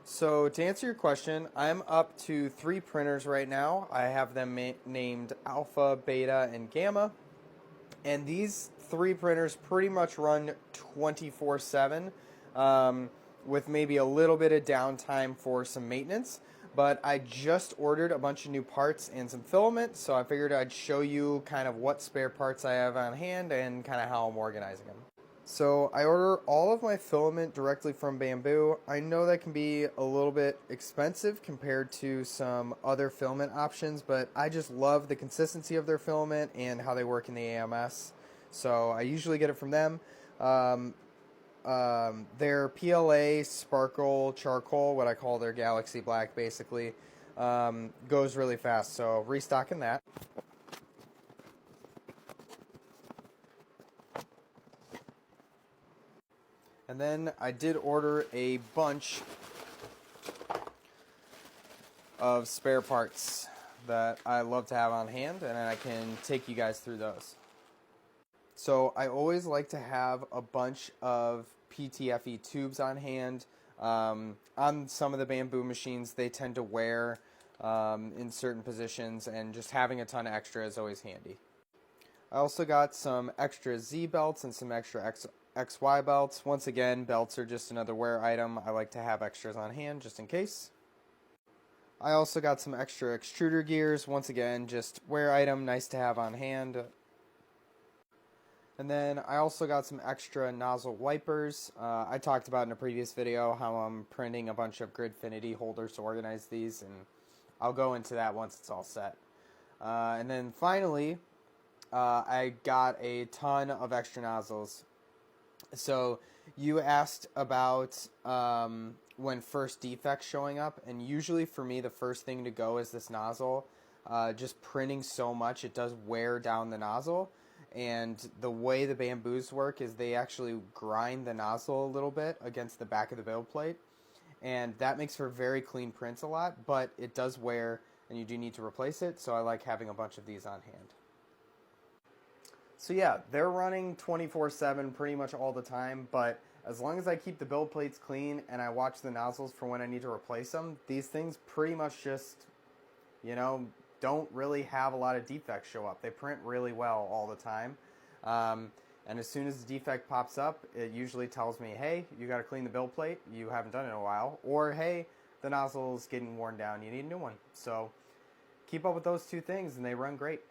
So to answer your question, I'm up to 3 printers right now. I have them named Alpha, Beta, and Gamma. And these 3 printers pretty much run 24/7, with maybe a little bit of downtime for some maintenance. But I just ordered a bunch of new parts and some filament, so I figured I'd show you kind of what spare parts I have on hand and kind of how I'm organizing them. So I order all of my filament directly from Bamboo. I know that can be a little bit expensive compared to some other filament options, but I just love the consistency of their filament and how they work in the AMS. So I usually get it from them. Um, their PLA Sparkle Charcoal, what I call their Galaxy Black basically, goes really fast. So restocking that. And then I did order a bunch of spare parts that I love to have on hand, and I can take you guys through those. So I always like to have a bunch of PTFE tubes on hand. On some of the Bamboo machines, they tend to wear in certain positions, and just having a ton of extra is always handy. I also got some extra Z belts and some extra XY belts. Once again, belts are just another wear item. I like to have extras on hand just in case. I also got some extra extruder gears. Once again, just wear item, nice to have on hand. And then I also got some extra nozzle wipers. I talked about in a previous video how I'm printing a bunch of Gridfinity holders to organize these, and I'll go into that once it's all set. And then finally, I got a ton of extra nozzles. So you asked about when first defects showing up, and usually for me the first thing to go is this nozzle. Just printing so much, it does wear down the nozzle. And the way the Bamboos work is they actually grind the nozzle a little bit against the back of the build plate. And that makes for very clean prints a lot, but it does wear and you do need to replace it, so I like having a bunch of these on hand. So yeah, they're running 24/7 pretty much all the time, but as long as I keep the build plates clean and I watch the nozzles for when I need to replace them, these things pretty much just, you know, don't really have a lot of defects show up. They print really well all the time. And as soon as the defect pops up, it usually tells me, hey, you got to clean the build plate. You haven't done it in a while. Or, hey, the nozzle's getting worn down. You need a new one. So keep up with those 2 things and they run great.